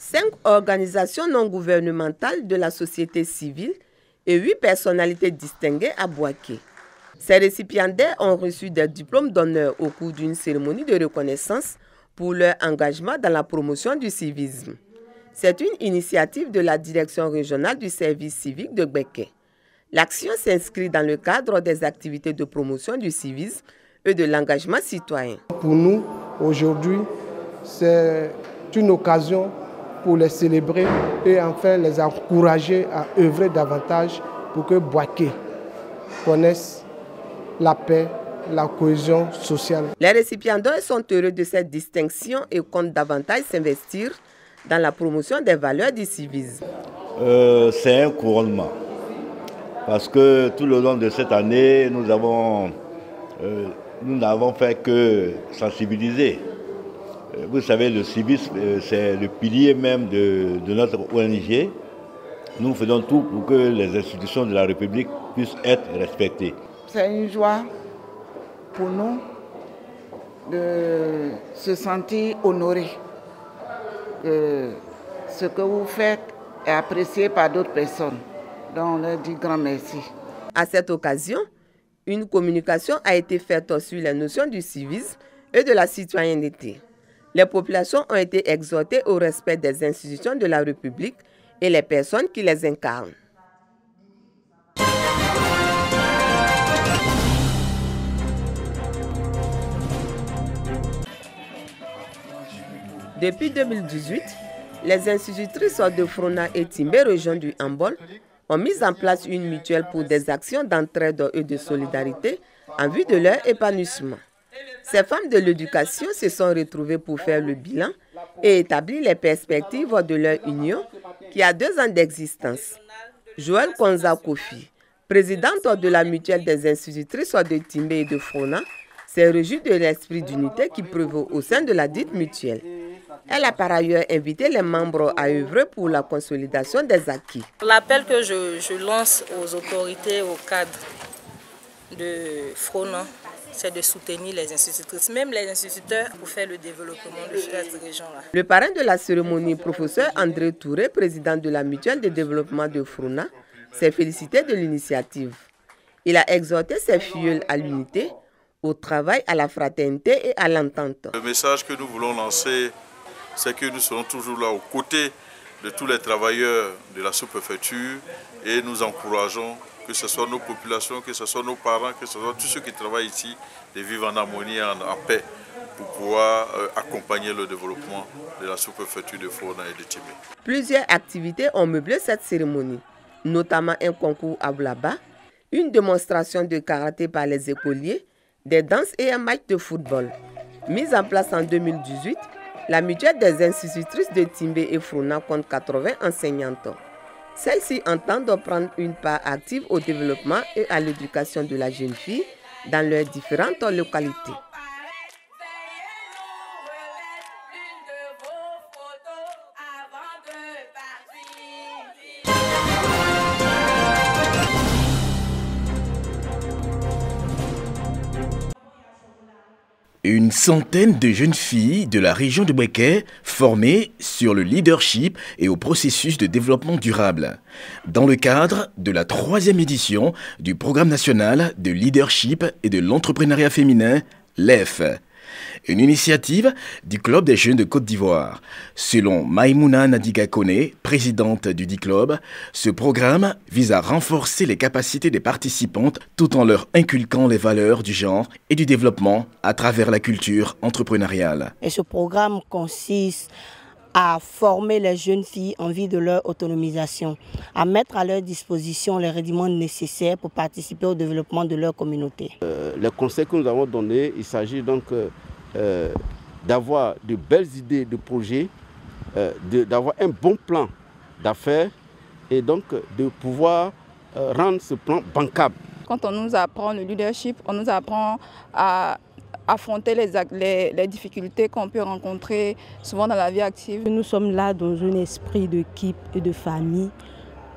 5 organisations non gouvernementales de la société civile et 8 personnalités distinguées à Bouaké. Ces récipiendaires ont reçu des diplômes d'honneur au cours d'une cérémonie de reconnaissance pour leur engagement dans la promotion du civisme. C'est une initiative de la Direction régionale du service civique de Bouaké. L'action s'inscrit dans le cadre des activités de promotion du civisme et de l'engagement citoyen. Pour nous, aujourd'hui, c'est une occasion pour les célébrer et enfin les encourager à œuvrer davantage pour que Bouaké connaisse la paix, la cohésion sociale. Les récipiendaires sont heureux de cette distinction et comptent davantage s'investir dans la promotion des valeurs du civisme. C'est un couronnement. Parce que tout le long de cette année, nous n'avons fait que sensibiliser. Vous savez, le civisme, c'est le pilier même de notre ONG. Nous faisons tout pour que les institutions de la République puissent être respectées. C'est une joie pour nous de se sentir honorés. Que ce que vous faites est apprécié par d'autres personnes. Donc on leur dit grand merci. À cette occasion, une communication a été faite sur les notions du civisme et de la citoyenneté. Les populations ont été exhortées au respect des institutions de la République et les personnes qui les incarnent. Depuis 2018, les institutrices de Frona et Timbé, région du Hambol, ont mis en place une mutuelle pour des actions d'entraide et de solidarité en vue de leur épanouissement. Ces femmes de l'éducation se sont retrouvées pour faire le bilan et établir les perspectives de leur union qui a 2 ans d'existence. Joël Konza Kofi, présidente de la mutuelle des institutrices de Timbé et de Frona, s'est réjouie de l'esprit d'unité qui prévaut au sein de la dite mutuelle. Elle a par ailleurs invité les membres à œuvrer pour la consolidation des acquis. L'appel que je lance aux autorités, au cadre de Frona, c'est de soutenir les institutrices, même les instituteurs, pour faire le développement de cette région-là. Le parrain de la cérémonie, professeur André Touré, président de la mutuelle de développement de Frona, s'est félicité de l'initiative. Il a exhorté ses filleuls à l'unité, au travail, à la fraternité et à l'entente. Le message que nous voulons lancer, c'est que nous serons toujours là aux côtés de tous les travailleurs de la sous-préfecture et nous encourageons que ce soit nos populations, que ce soit nos parents, que ce soit tous ceux qui travaillent ici, de vivre en harmonie et en paix pour pouvoir accompagner le développement de la sous-préfecture de Frona et de Timbé. Plusieurs activités ont meublé cette cérémonie, notamment un concours à Blaba, une démonstration de karaté par les écoliers, des danses et un match de football. Mise en place en 2018, la mutuelle des institutrices de Timbé et Frona compte 80 enseignantes. Celles-ci entendent prendre une part active au développement et à l'éducation de la jeune fille dans leurs différentes localités. Une centaine de jeunes filles de la région de Bouaké formées sur le leadership et au processus de développement durable. Dans le cadre de la 3e édition du Programme national de leadership et de l'entrepreneuriat féminin, l'EF. Une initiative du Club des jeunes de Côte d'Ivoire. Selon Maïmouna Nadiga Kone, présidente du DICLUB, ce programme vise à renforcer les capacités des participantes tout en leur inculquant les valeurs du genre et du développement à travers la culture entrepreneuriale. Et ce programme consiste à former les jeunes filles en vue de leur autonomisation, à mettre à leur disposition les rudiments nécessaires pour participer au développement de leur communauté. Les conseils que nous avons donnés, il s'agit donc d'avoir de belles idées de projets, d'avoir un bon plan d'affaires et donc de pouvoir rendre ce plan bancable. Quand on nous apprend le leadership, on nous apprend à affronter les difficultés qu'on peut rencontrer souvent dans la vie active. Nous sommes là dans un esprit d'équipe et de famille.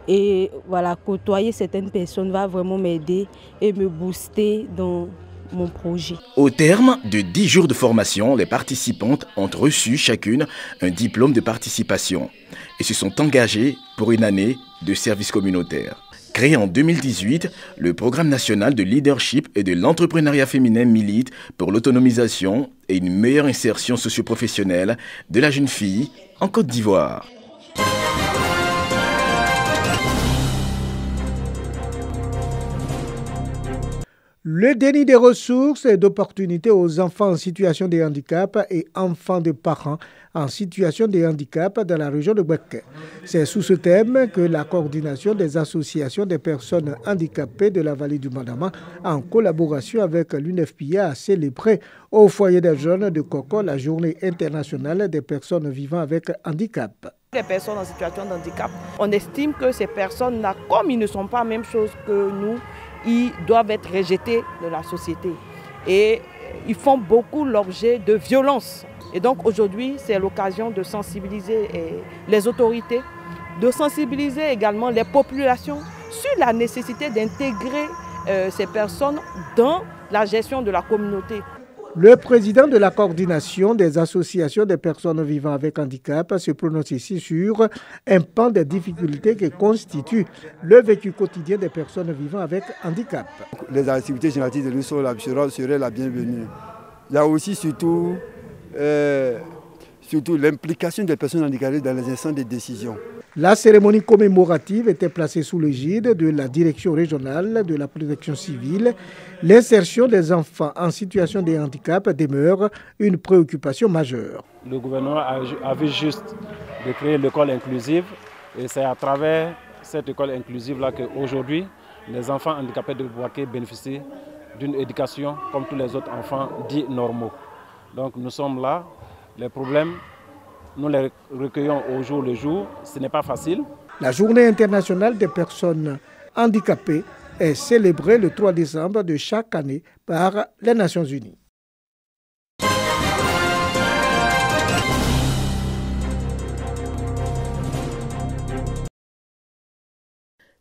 Et voilà, côtoyer certaines personnes va vraiment m'aider et me booster dans mon projet. Au terme de 10 jours de formation, les participantes ont reçu chacune un diplôme de participation et se sont engagées pour une année de service communautaire. Créé en 2018, le programme national de leadership et de l'entrepreneuriat féminin milite pour l'autonomisation et une meilleure insertion socio-professionnelle de la jeune fille en Côte d'Ivoire. Le déni des ressources et d'opportunités aux enfants en situation de handicap et enfants de parents en situation de handicap dans la région de Bouaké. C'est sous ce thème que la coordination des associations des personnes handicapées de la vallée du Mandama, en collaboration avec l'UNFPA, a célébré au foyer des jeunes de Koko la journée internationale des personnes vivant avec handicap. Les personnes en situation de handicap, on estime que ces personnes-là, comme ils ne sont pas la même chose que nous, ils doivent être rejetés de la société. Et ils font beaucoup l'objet de violences. Et donc aujourd'hui, c'est l'occasion de sensibiliser les autorités, de sensibiliser également les populations sur la nécessité d'intégrer ces personnes dans la gestion de la communauté. Le président de la coordination des associations des personnes vivant avec handicap se prononce ici sur un pan des difficultés que constitue le vécu quotidien des personnes vivant avec handicap. Les activités génératives de l'USO seraient la bienvenue. Il y a aussi surtout l'implication des personnes handicapées dans les instances de décision. La cérémonie commémorative était placée sous l'égide de la direction régionale de la protection civile. L'insertion des enfants en situation de handicap demeure une préoccupation majeure. Le gouvernement a vu juste de créer l'école inclusive et c'est à travers cette école inclusive-là qu'aujourd'hui, les enfants handicapés de Bouaké bénéficient d'une éducation comme tous les autres enfants dits normaux. Donc nous sommes là, les problèmes, nous les recueillons au jour le jour, ce n'est pas facile. La journée internationale des personnes handicapées est célébrée le 3 décembre de chaque année par les Nations Unies.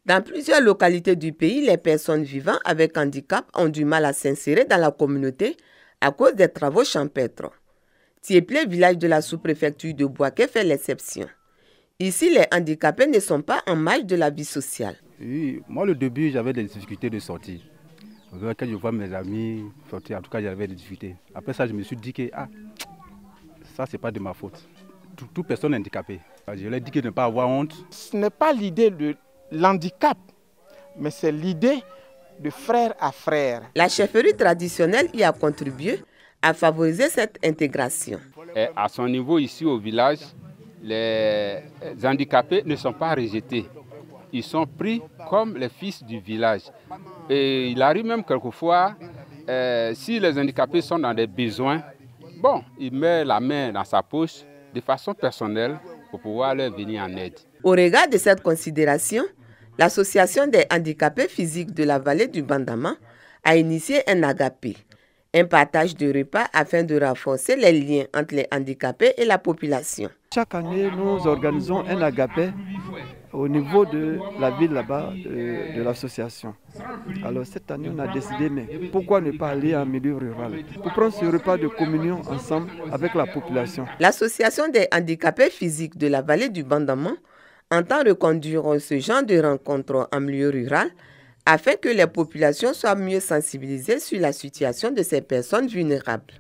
Dans plusieurs localités du pays, les personnes vivant avec handicap ont du mal à s'insérer dans la communauté à cause des travaux champêtres. Thiéplé, village de la sous-préfecture de Bouaké, fait l'exception. Ici, les handicapés ne sont pas en marge de la vie sociale. Oui, moi, au début, j'avais des difficultés de sortir. Quand je vois mes amis sortir, en tout cas, j'avais des difficultés. Après ça, je me suis dit que ça, ce n'est pas de ma faute. Toute personne handicapée. Je leur ai dit de ne pas avoir honte. Ce n'est pas l'idée de l'handicap, mais c'est l'idée de frère à frère. La chefferie traditionnelle y a contribué à favoriser cette intégration. Et à son niveau ici au village, les handicapés ne sont pas rejetés. Ils sont pris comme les fils du village. Et il arrive même quelquefois, si les handicapés sont dans des besoins, bon, il met la main dans sa poche de façon personnelle pour pouvoir leur venir en aide. Au regard de cette considération, l'association des handicapés physiques de la vallée du Bandama a initié un agapé, un partage de repas afin de renforcer les liens entre les handicapés et la population. Chaque année, nous organisons un agapé au niveau de la ville là-bas de l'association. Alors cette année, on a décidé, mais pourquoi ne pas aller en milieu rural pour prendre ce repas de communion ensemble avec la population. L'association des handicapés physiques de la vallée du Bandama entend reconduire ce genre de rencontres en milieu rural afin que les populations soient mieux sensibilisées sur la situation de ces personnes vulnérables.